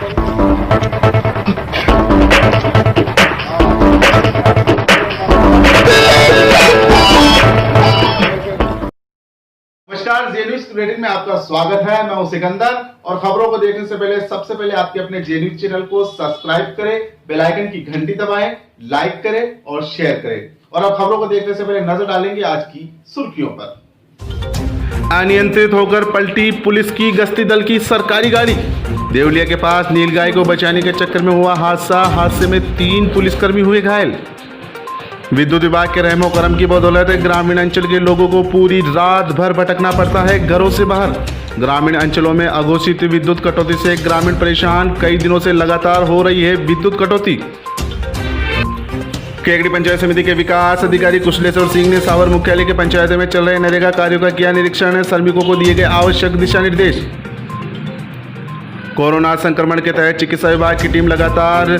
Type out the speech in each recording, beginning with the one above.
नमस्कार, जे news bulletin में आपका स्वागत है। मैं हूं सिकंदर और खबरों को देखने से पहले सबसे पहले आपके अपने जे न्यूज चैनल को सब्सक्राइब करें, बेल आइकन की घंटी दबाएं, लाइक करें और शेयर करें। और अब खबरों को देखने से पहले नजर डालेंगे आज की सुर्खियों पर। अनियंत्रित होकर पलटी पुलिस की गश्ती दल की सरकारी गाड़ी। देवलिया के पास नीलगाय को बचाने के चक्कर में हुआ हादसे में 3 पुलिसकर्मी हुए घायल। विद्युत विभाग के रहमो करम की बदौलत ग्रामीण अंचल के लोगों को पूरी रात भर भटकना पड़ता है घरों से बाहर। ग्रामीण अंचलों में अघोषित विद्युत कटौती से ग्रामीण परेशान। कई दिनों से लगातार हो रही है विद्युत कटौती। केकड़ी पंचायत समिति के विकास अधिकारी कुशलेश्वर सिंह ने सावर मुख्यालय के पंचायत में चल रहे नरेगा कार्यों का किया निरीक्षण। श्रमिकों को दिए गए आवश्यक दिशा निर्देश। कोरोना संक्रमण के तहत चिकित्सा विभाग की टीम लगातार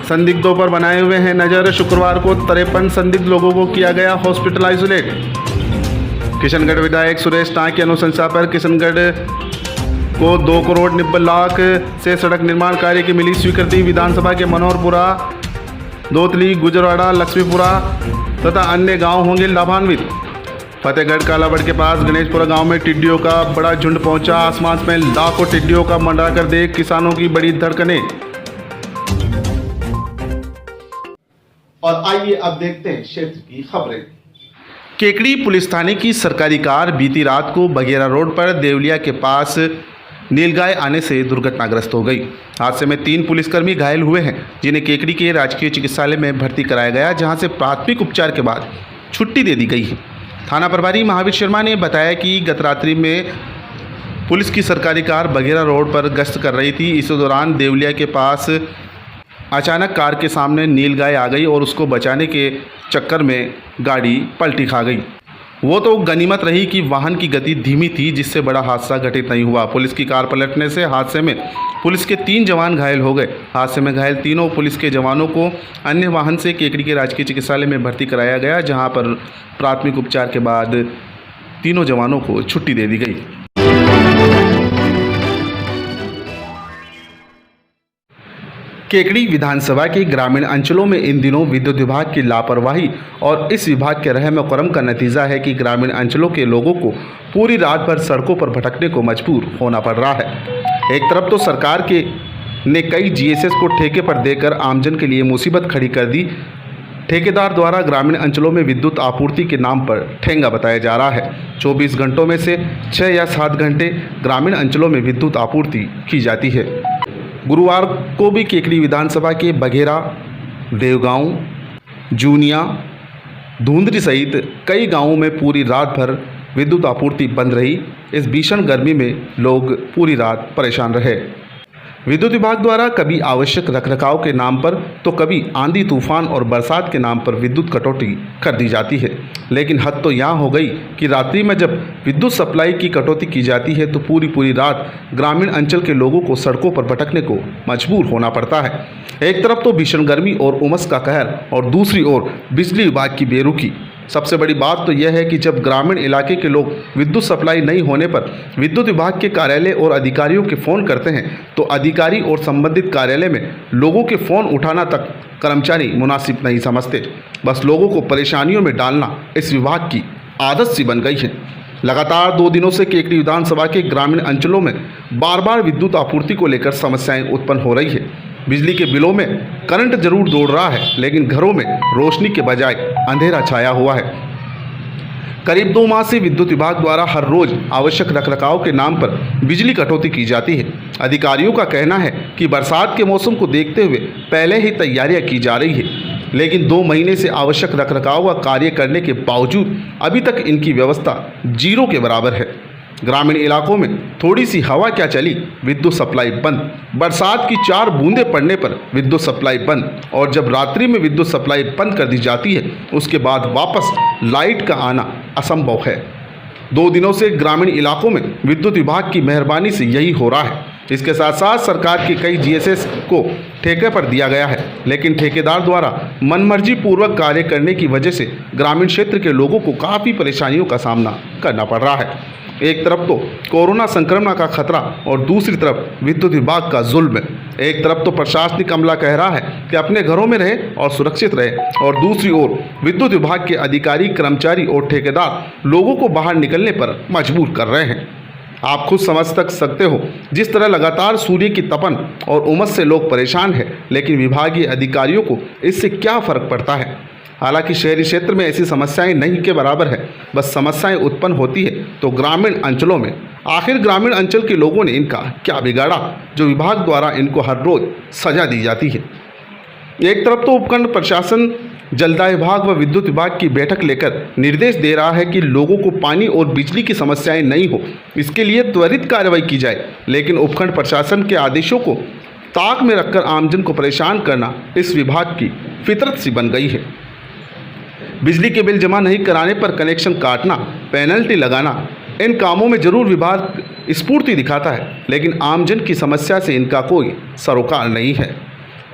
संदिग्धों पर बनाए हुए हैं नजर। शुक्रवार को 53 संदिग्ध लोगों को किया गया हॉस्पिटल आइसोलेट। किशनगढ़ विधायक सुरेश टांक की अनुशंसा पर किशनगढ़ को 2 करोड़ 90 लाख से सड़क निर्माण कार्य की मिली स्वीकृति। विधानसभा के मनोहरपुरा, दोतली, गुजरवाड़ा, लक्ष्मीपुरा तथा अन्य गांव होंगे लाभान्वित। फतेहगढ़ कालाबड़ के पास गणेशपुरा गांव में टिड्डियों का बड़ा झुंड पहुंचा। आसमान में लाखों टिड्डियों का मंडरा कर देख किसानों की बड़ी धड़कनें। और आइए अब देखते हैं क्षेत्र की खबरें। केकड़ी पुलिस थाने की सरकारी कार बीती रात को बघेरा रोड पर देवलिया के पास नीलगाय आने से दुर्घटनाग्रस्त हो गई। हादसे में 3 पुलिसकर्मी घायल हुए हैं, जिन्हें केकड़ी के राजकीय चिकित्सालय में भर्ती कराया गया, जहां से प्राथमिक उपचार के बाद छुट्टी दे दी गई है। थाना प्रभारी महावीर शर्मा ने बताया कि गत रात्रि में पुलिस की सरकारी कार बघेरा रोड पर गश्त कर रही थी। इस दौरान देवलिया के पास अचानक कार के सामने नीलगाय आ गई और उसको बचाने के चक्कर में गाड़ी पलटी खा गई। वो तो गनीमत रही कि वाहन की गति धीमी थी, जिससे बड़ा हादसा घटित नहीं हुआ। पुलिस की कार पलटने से हादसे में पुलिस के 3 जवान घायल हो गए। हादसे में घायल तीनों पुलिस के जवानों को अन्य वाहन से केकड़ी के राजकीय चिकित्सालय में भर्ती कराया गया, जहां पर प्राथमिक उपचार के बाद तीनों जवानों को छुट्टी दे दी गई। केकड़ी विधानसभा के ग्रामीण अंचलों में इन दिनों विद्युत विभाग की लापरवाही और इस विभाग के रहम करम का नतीजा है कि ग्रामीण अंचलों के लोगों को पूरी रात भर सड़कों पर भटकने को मजबूर होना पड़ रहा है। एक तरफ तो सरकार ने कई जीएसएस को ठेके पर देकर आमजन के लिए मुसीबत खड़ी कर दी। ठेकेदार द्वारा ग्रामीण अंचलों में विद्युत आपूर्ति के नाम पर ठेंगा बताया जा रहा है। 24 घंटों में से 6 या 7 घंटे ग्रामीण अंचलों में विद्युत आपूर्ति की जाती है। गुरुवार को भी केकड़ी विधानसभा के बघेरा, देवगांव, जूनिया, धुंधरी सहित कई गांवों में पूरी रात भर विद्युत आपूर्ति बंद रही। इस भीषण गर्मी में लोग पूरी रात परेशान रहे। विद्युत विभाग द्वारा कभी आवश्यक रखरखाव के नाम पर तो कभी आंधी तूफान और बरसात के नाम पर विद्युत कटौती कर दी जाती है। लेकिन हद तो यहाँ हो गई कि रात्रि में जब विद्युत सप्लाई की कटौती की जाती है तो पूरी रात ग्रामीण अंचल के लोगों को सड़कों पर भटकने को मजबूर होना पड़ता है। एक तरफ तो भीषण गर्मी और उमस का कहर और दूसरी ओर बिजली विभाग की बेरुखी। सबसे बड़ी बात तो यह है कि जब ग्रामीण इलाके के लोग विद्युत सप्लाई नहीं होने पर विद्युत विभाग के कार्यालय और अधिकारियों के फ़ोन करते हैं तो अधिकारी और संबंधित कार्यालय में लोगों के फ़ोन उठाना तक कर्मचारी मुनासिब नहीं समझते। बस लोगों को परेशानियों में डालना इस विभाग की आदत सी बन गई है। लगातार 2 दिनों से केकड़ी विधानसभा के ग्रामीण अंचलों में बार विद्युत आपूर्ति को लेकर समस्याएं उत्पन्न हो रही है। बिजली के बिलों में करंट जरूर दौड़ रहा है, लेकिन घरों में रोशनी के बजाय अंधेरा छाया हुआ है। करीब 2 माह से विद्युत विभाग द्वारा हर रोज आवश्यक रखरखाव के नाम पर बिजली कटौती की जाती है। अधिकारियों का कहना है कि बरसात के मौसम को देखते हुए पहले ही तैयारियां की जा रही है, लेकिन 2 महीने से आवश्यक रखरखाव का कार्य करने के बावजूद अभी तक इनकी व्यवस्था 0 के बराबर है। ग्रामीण इलाकों में थोड़ी सी हवा क्या चली, विद्युत सप्लाई बंद। बरसात की 4 बूंदें पड़ने पर विद्युत सप्लाई बंद, और जब रात्रि में विद्युत सप्लाई बंद कर दी जाती है उसके बाद वापस लाइट का आना असंभव है। 2 दिनों से ग्रामीण इलाकों में विद्युत विभाग की मेहरबानी से यही हो रहा है। इसके साथ साथ सरकार के कई जीएसएस को ठेके पर दिया गया है, लेकिन ठेकेदार द्वारा मनमर्जी पूर्वक कार्य करने की वजह से ग्रामीण क्षेत्र के लोगों को काफ़ी परेशानियों का सामना करना पड़ रहा है। एक तरफ तो कोरोना संक्रमण का खतरा और दूसरी तरफ विद्युत विभाग का जुल्म। एक तरफ तो प्रशासनिक अमला कह रहा है कि अपने घरों में रहे और सुरक्षित रहे, और दूसरी ओर विद्युत विभाग के अधिकारी, कर्मचारी और ठेकेदार लोगों को बाहर निकलने पर मजबूर कर रहे हैं। आप खुद समझ सकते हो जिस तरह लगातार सूर्य की तपन और उमस से लोग परेशान हैं, लेकिन विभागीय अधिकारियों को इससे क्या फ़र्क पड़ता है। हालांकि शहरी क्षेत्र में ऐसी समस्याएं नहीं के बराबर है, बस समस्याएं उत्पन्न होती है तो ग्रामीण अंचलों में। आखिर ग्रामीण अंचल के लोगों ने इनका क्या बिगाड़ा जो विभाग द्वारा इनको हर रोज़ सजा दी जाती है। एक तरफ तो उपखंड प्रशासन जलदाय विभाग व विद्युत विभाग की बैठक लेकर निर्देश दे रहा है कि लोगों को पानी और बिजली की समस्याएं नहीं हो, इसके लिए त्वरित कार्रवाई की जाए, लेकिन उपखंड प्रशासन के आदेशों को ताक में रखकर आमजन को परेशान करना इस विभाग की फितरत सी बन गई है। बिजली के बिल जमा नहीं कराने पर कनेक्शन काटना, पेनल्टी लगाना, इन कामों में जरूर विभाग स्फूर्ति दिखाता है, लेकिन आमजन की समस्या से इनका कोई सरोकार नहीं है।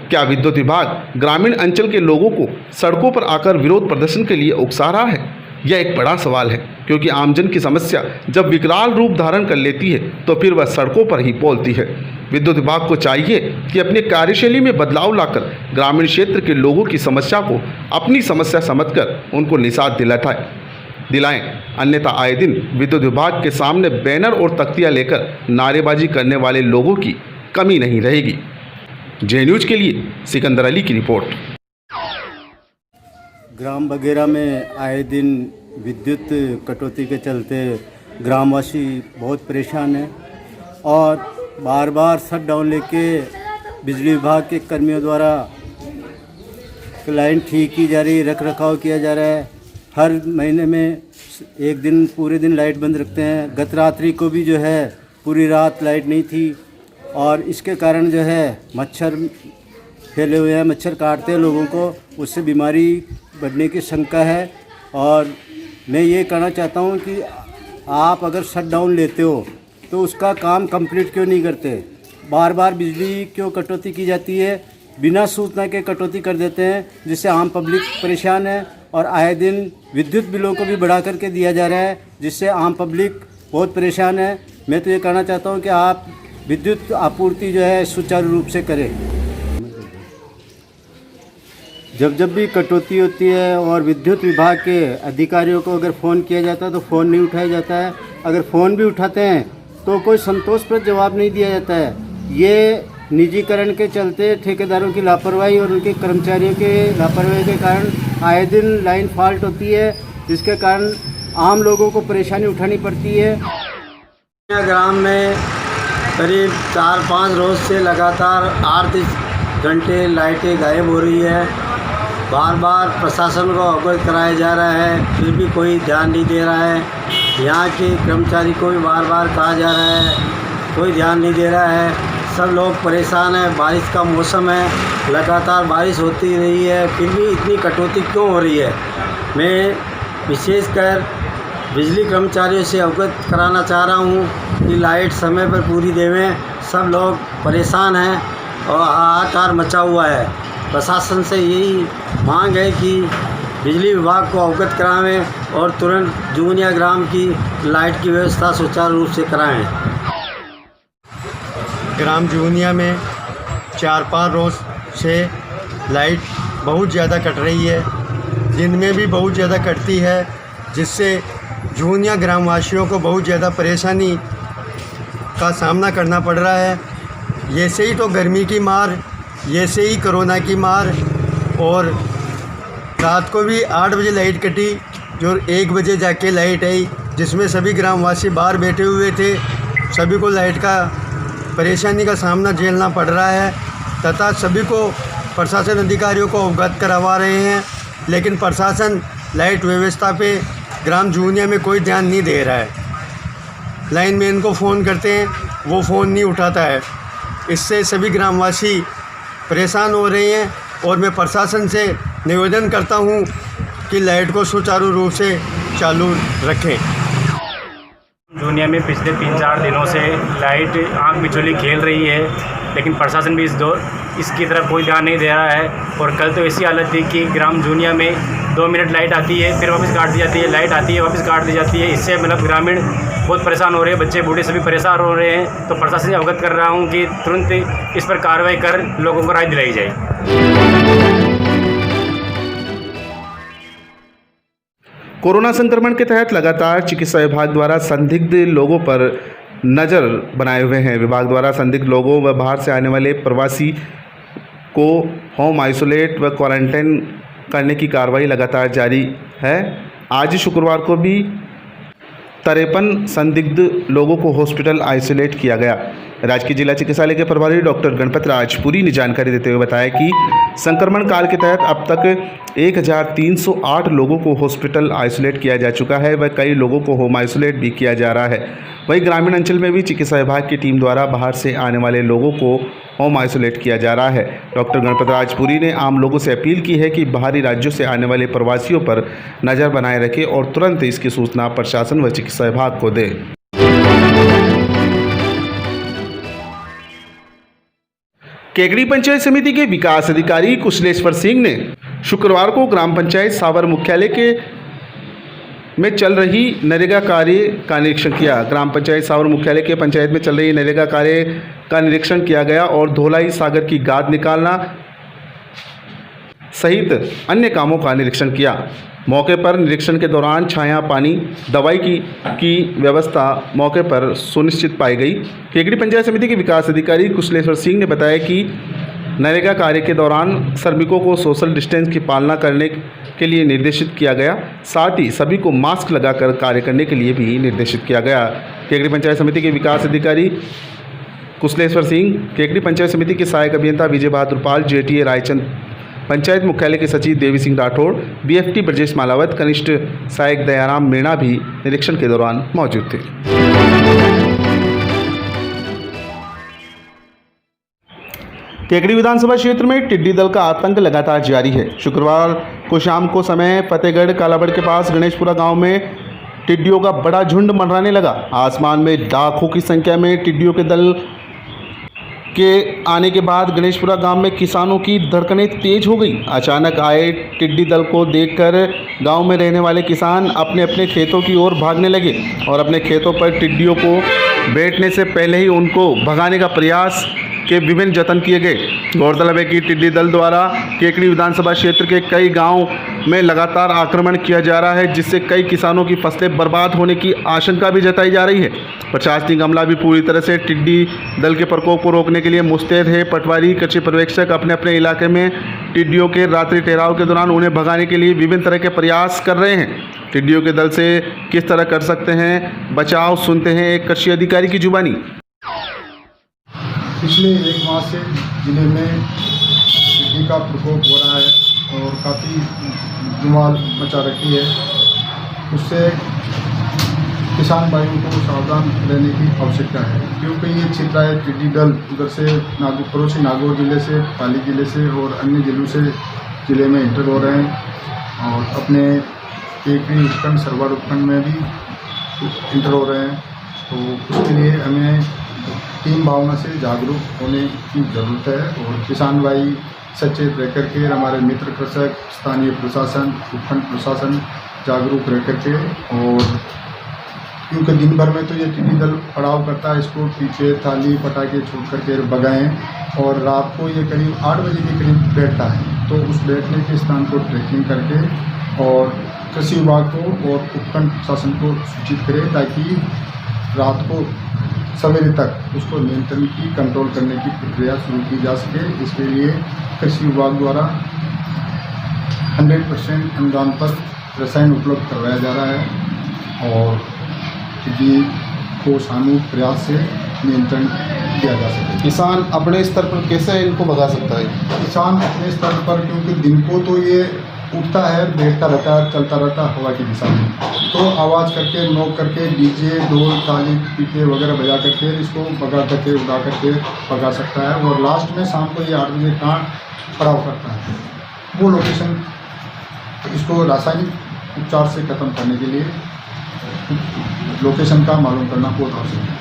क्या विद्युत विभाग ग्रामीण अंचल के लोगों को सड़कों पर आकर विरोध प्रदर्शन के लिए उकसा रहा है? यह एक बड़ा सवाल है, क्योंकि आमजन की समस्या जब विकराल रूप धारण कर लेती है तो फिर वह सड़कों पर ही बोलती है। विद्युत विभाग को चाहिए कि अपनी कार्यशैली में बदलाव लाकर ग्रामीण क्षेत्र के लोगों की समस्या को अपनी समस्या समझकर उनको निजात दिलाएं, अन्यथा आए दिन विद्युत विभाग के सामने बैनर और तख्तियां लेकर नारेबाजी करने वाले लोगों की कमी नहीं रहेगी। जे न्यूज के लिए सिकंदर अली की रिपोर्ट। ग्राम वगैरह में आए दिन विद्युत कटौती के चलते ग्रामवासी बहुत परेशान हैं और बार बार शट डाउन लेके बिजली विभाग के कर्मियों द्वारा लाइन ठीक की जा रही है, रख रखाव किया जा रहा है। हर महीने में एक दिन पूरे दिन लाइट बंद रखते हैं। गत रात्रि को भी जो है पूरी रात लाइट नहीं थी और इसके कारण जो है मच्छर फैले हुए हैं, मच्छर काटते हैं लोगों को, उससे बीमारी बढ़ने की शंका है। और मैं ये कहना चाहता हूँ कि आप अगर शट डाउन लेते हो तो उसका काम कंप्लीट क्यों नहीं करते? बार बार बिजली क्यों कटौती की जाती है? बिना सूचना के कटौती कर देते हैं, जिससे आम पब्लिक परेशान है और आए दिन विद्युत बिलों को भी बढ़ा करके दिया जा रहा है, जिससे आम पब्लिक बहुत परेशान है। मैं तो ये कहना चाहता हूँ कि आप विद्युत आपूर्ति जो है सुचारू रूप से करें। जब भी कटौती होती है और विद्युत विभाग के अधिकारियों को अगर फ़ोन किया जाता है तो फ़ोन नहीं उठाया जाता है। अगर फ़ोन भी उठाते हैं तो कोई संतोषप्रद जवाब नहीं दिया जाता है। ये निजीकरण के चलते ठेकेदारों की लापरवाही और उनके कर्मचारियों के लापरवाही के कारण आए दिन लाइन फॉल्ट होती है, जिसके कारण आम लोगों को परेशानी उठानी पड़ती है। ग्राम में करीब 4-5 रोज़ से लगातार 8 घंटे लाइटें गायब हो रही है। बार बार प्रशासन को अवगत कराया जा रहा है, फिर भी कोई ध्यान नहीं दे रहा है। यहाँ के कर्मचारी को भी बार बार कहा जा रहा है, कोई ध्यान नहीं दे रहा है। सब लोग परेशान हैं। बारिश का मौसम है, लगातार बारिश होती रही है, फिर भी इतनी कटौती क्यों हो रही है? मैं विशेषकर बिजली कर्मचारियों से अवगत कराना चाह रहा हूँ कि लाइट समय पर पूरी देवें। सब लोग परेशान हैं और हाहाकार मचा हुआ है। प्रशासन से यही मांग है कि बिजली विभाग को अवगत कराएं और तुरंत जूनिया ग्राम की लाइट की व्यवस्था सुचारू रूप से कराएं। ग्राम जूनिया में 4-5 रोज़ से लाइट बहुत ज़्यादा कट रही है, दिन में भी बहुत ज़्यादा कटती है, जिससे जूनिया ग्रामवासियों को बहुत ज़्यादा परेशानी का सामना करना पड़ रहा है। ऐसे ही तो गर्मी की मार, ऐसे ही कोरोना की मार, और रात को भी 8 बजे लाइट कटी, जो 1 बजे जाके लाइट आई, जिसमें सभी ग्रामवासी बाहर बैठे हुए थे। सभी को लाइट का परेशानी का सामना झेलना पड़ रहा है तथा सभी को प्रशासन अधिकारियों को अवगत करवा रहे हैं, लेकिन प्रशासन लाइट व्यवस्था पे ग्राम जूनिया में कोई ध्यान नहीं दे रहा है। लाइनमैन को फ़ोन करते हैं, वो फ़ोन नहीं उठाता है। इससे सभी ग्रामवासी परेशान हो रहे हैं और मैं प्रशासन से निवेदन करता हूं कि लाइट को सुचारू रूप से चालू रखें। जूनिया में पिछले 3-4 दिनों से लाइट आँख मिचौली खेल रही है, लेकिन प्रशासन भी इसकी तरफ कोई ध्यान नहीं दे रहा है। और कल तो ऐसी हालत थी कि ग्राम जूनिया में 2 मिनट लाइट आती है, फिर वापस काट दी जाती है, लाइट आती है, वापस काट दी जाती है। इससे मतलब ग्रामीण बहुत परेशान हो रहे हैं, बच्चे बूढ़े सभी परेशान हो रहे हैं। तो प्रशासन से अवगत कर रहा हूँ कि तुरंत इस पर कार्रवाई कर लोगों को राहत दिलाई जाए। कोरोना संक्रमण के तहत लगातार चिकित्सा विभाग द्वारा संदिग्ध लोगों पर नज़र बनाए हुए हैं। विभाग द्वारा संदिग्ध लोगों व बाहर से आने वाले प्रवासी को होम आइसोलेट व क्वारंटाइन करने की कार्रवाई लगातार जारी है। आज शुक्रवार को भी 53 संदिग्ध लोगों को हॉस्पिटल आइसोलेट किया गया। राजकीय जिला चिकित्सालय के प्रभारी डॉक्टर गणपत राजपुरी ने जानकारी देते हुए बताया कि संक्रमण काल के तहत अब तक 1308 लोगों को हॉस्पिटल आइसोलेट किया जा चुका है व कई लोगों को होम आइसोलेट भी किया जा रहा है। वहीं ग्रामीण अंचल में भी चिकित्सा विभाग की टीम द्वारा बाहर से आने वाले लोगों को होम आइसोलेट किया जा रहा है। डॉक्टर गणपत राजपुरी ने आम लोगों से अपील की है कि बाहरी राज्यों से आने वाले प्रवासियों पर नज़र बनाए रखें और तुरंत इसकी सूचना प्रशासन व चिकित्सा विभाग को दें। केकड़ी पंचायत समिति के विकास अधिकारी कुशलेश्वर सिंह ने शुक्रवार को ग्राम पंचायत सावर मुख्यालय के में चल रही नरेगा कार्य का निरीक्षण किया। ग्राम पंचायत सावर मुख्यालय के पंचायत में चल रही नरेगा कार्य का निरीक्षण किया गया और धोलाई सागर की गाद निकालना सहित अन्य कामों का निरीक्षण किया। मौके पर निरीक्षण के दौरान छाया, पानी, दवाई की व्यवस्था मौके पर सुनिश्चित पाई गई। केकड़ी पंचायत समिति के विकास अधिकारी कुशलेश्वर सिंह ने बताया कि नरेगा कार्य के दौरान श्रमिकों को सोशल डिस्टेंस की पालना करने के लिए निर्देशित किया गया। साथ ही सभी को मास्क लगाकर कार्य करने के लिए भी निर्देशित किया गया। केकड़ी पंचायत समिति के विकास अधिकारी कुशलेश्वर सिंह, केकड़ी पंचायत समिति के सहायक अभियंता विजय बहादुर पाल, जेटीए रायचंद, पंचायत मुख्यालय के सचिव देवी सिंह राठौड़, बीएफटी ब्रजेश मालावत, कनिष्ठ सहायक दयाराम मीणा भी निरीक्षण के दौरान मौजूद थे। केकड़ी विधानसभा क्षेत्र में टिड्डी दल का आतंक लगातार जारी है। शुक्रवार को शाम को समय फतेहगढ़ कालाबड़ के पास गणेशपुरा गांव में टिड्डियों का बड़ा झुंड मंडराने लगा। आसमान में लाखों की संख्या में टिड्डियों के दल के आने के बाद गणेशपुरा गांव में किसानों की धड़कनें तेज हो गई। अचानक आए टिड्डी दल को देखकर गांव में रहने वाले किसान अपने अपने खेतों की ओर भागने लगे और अपने खेतों पर टिड्डियों को बैठने से पहले ही उनको भगाने का प्रयास के विभिन्न जतन किए गए। गौरतलब है कि टिड्डी दल द्वारा केकड़ी विधानसभा क्षेत्र के कई गांव में लगातार आक्रमण किया जा रहा है, जिससे कई किसानों की फसलें बर्बाद होने की आशंका भी जताई जा रही है। प्रशासनिक अमला भी पूरी तरह से टिड्डी दल के प्रकोप को रोकने के लिए मुस्तैद है। पटवारी, कृषि पर्यवेक्षक अपने अपने इलाके में टिड्डियों के रात्रि ठहराव के दौरान उन्हें भगाने के लिए विभिन्न तरह के प्रयास कर रहे हैं। टिड्डियों के दल से किस तरह कर सकते हैं बचाव, सुनते हैं एक कृषि अधिकारी की जुबानी। पिछले एक माह से जिले में टिड्डी का प्रकोप हो रहा है और काफ़ी धुमाल मचा रखी है। उससे किसान भाइयों को सावधान रहने की आवश्यकता है, क्योंकि ये छितराए टिड्डी दल उधर से पड़ोसी नागौर जिले से, पाली जिले से और अन्य जिलों से जिले में इंटर हो रहे हैं और अपने केकड़ी उपखंड, सरवाड़ उपखंड में भी इंटर हो रहे हैं। तो उसके लिए हमें टीम भावना से जागरूक होने की ज़रूरत है और किसान भाई सचेत रह करके, हमारे मित्र कृषक, स्थानीय प्रशासन, उपखंड प्रशासन जागरूक रह करके, और क्योंकि दिन भर में तो ये टिड्डी दल पड़ाव करता है, इसको पीछे थाली पटाखे छोड़ करके भगाएं और रात को ये करीब 8 बजे के करीब बैठता है। तो उस बैठने के स्थान को ट्रैकिंग करके और कृषि विभाग को और उपखंड प्रशासन को सूचित करें, ताकि रात को सवेरे तक उसको नियंत्रण की, कंट्रोल करने की प्रक्रिया शुरू की जा सके। इसके लिए कृषि विभाग द्वारा 100% अनुदान पर रसायन उपलब्ध करवाया जा रहा है और टिड्डी को सामूहिक प्रयास से नियंत्रण किया जा सके। किसान अपने स्तर पर कैसे इनको भगा सकता है? किसान अपने स्तर पर, क्योंकि दिन को तो ये उठता है, बैठता रहता है, चलता रहता है हवा की दिशा में, तो आवाज़ करके, नोक करके, डीजे, ढोल, ताली, पीपे वगैरह बजा करके इसको भगा करके, उड़ा करके भगा सकता है। और लास्ट में शाम को ये 8 बजे कहाँ पड़ाव करता है, वो लोकेशन इसको रासायनिक उपचार से ख़त्म करने के लिए लोकेशन का मालूम करना बहुत आवश्यक है।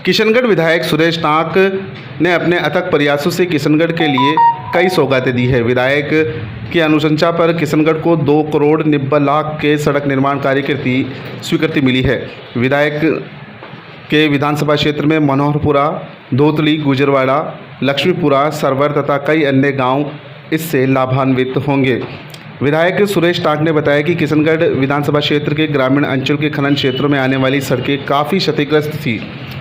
किशनगढ़ विधायक सुरेश नाक ने अपने अथक प्रयासों से किशनगढ़ के लिए कई सौगातें दी है। विधायक की अनुशंसा पर किशनगढ़ को 2 करोड़ 90 लाख के सड़क निर्माण कार्य की स्वीकृति मिली है। विधायक के विधानसभा क्षेत्र में मनोहरपुरा, धोतली, गुजरवाड़ा, लक्ष्मीपुरा, सरवर तथा कई अन्य गांव इससे लाभान्वित होंगे। विधायक सुरेश टाक ने बताया कि किशनगढ़ विधानसभा क्षेत्र के ग्रामीण अंचल के खनन क्षेत्रों में आने वाली सड़कें काफ़ी क्षतिग्रस्त थी,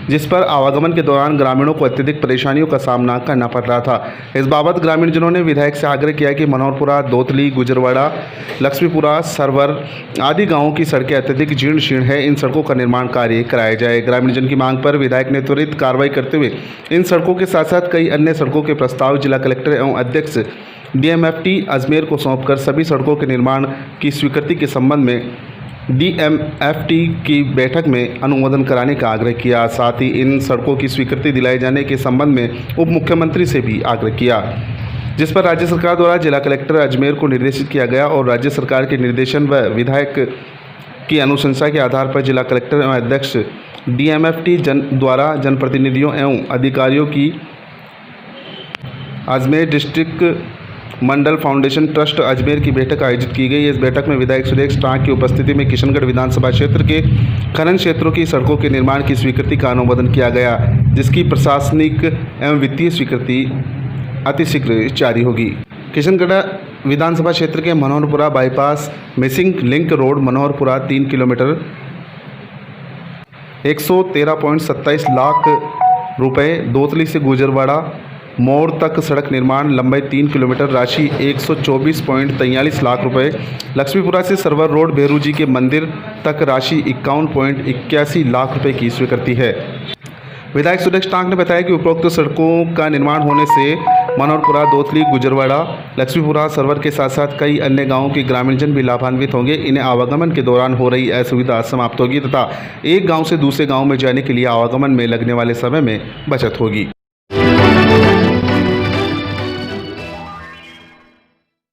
जिस पर आवागमन के दौरान ग्रामीणों को अत्यधिक परेशानियों का सामना करना पड़ रहा था। इस बाबत ग्रामीणजनों ने विधायक से आग्रह किया कि मनोहरपुरा, दोतली, गुजरवाड़ा, लक्ष्मीपुरा, सरवर आदि गांवों की सड़कें अत्यधिक जीर्ण शीर्ण है, इन सड़कों का निर्माण कार्य कराया जाए। ग्रामीणजन की मांग पर विधायक ने त्वरित कार्रवाई करते हुए इन सड़कों के साथ साथ कई अन्य सड़कों के प्रस्ताव जिला कलेक्टर एवं अध्यक्ष DMFT अजमेर को सौंपकर सभी सड़कों के निर्माण की स्वीकृति के संबंध में DMFT की बैठक में अनुमोदन कराने का आग्रह किया। साथ ही इन सड़कों की स्वीकृति दिलाए जाने के संबंध में उप मुख्यमंत्री से भी आग्रह किया, जिस पर राज्य सरकार द्वारा जिला कलेक्टर अजमेर को निर्देशित किया गया और राज्य सरकार के निर्देशन व विधायक की अनुशंसा के आधार पर जिला कलेक्टर एवं अध्यक्ष DMFT द्वारा जनप्रतिनिधियों एवं अधिकारियों की अजमेर डिस्ट्रिक्ट मंडल फाउंडेशन ट्रस्ट अजमेर की बैठक आयोजित की गई। इस बैठक में विधायक सुरेश टाक की उपस्थिति में किशनगढ़ विधानसभा क्षेत्र के खनन क्षेत्रों की सड़कों के निर्माण की स्वीकृति का अनुमोदन किया गया, जिसकी प्रशासनिक एवं वित्तीय स्वीकृति अतिशीघ्र जारी होगी। किशनगढ़ विधानसभा क्षेत्र के Manoharpura bypass missing link road Manoharpura 3 kilometre 113.27 lakh रुपए, दोतली से गुजरवाड़ा मोड़ तक सड़क निर्माण लंबाई 3 किलोमीटर राशि 124.43 लाख रुपए, लक्ष्मीपुरा से सरवर रोड भेरू जी के मंदिर तक राशि 51.81 लाख रुपए की स्वीकृति है। विधायक सुरेश टाक ने बताया कि उपरोक्त सड़कों का निर्माण होने से मनोहरपुरा, दोतली, गुजरवाड़ा, लक्ष्मीपुरा, सरवर के साथ साथ कई अन्य गांवों के ग्रामीणजन भी लाभान्वित होंगे। इन्हें आवागमन के दौरान हो रही असुविधा समाप्त होगी तथा एक गांव से दूसरे गांव में जाने के लिए आवागमन में लगने वाले समय में बचत होगी।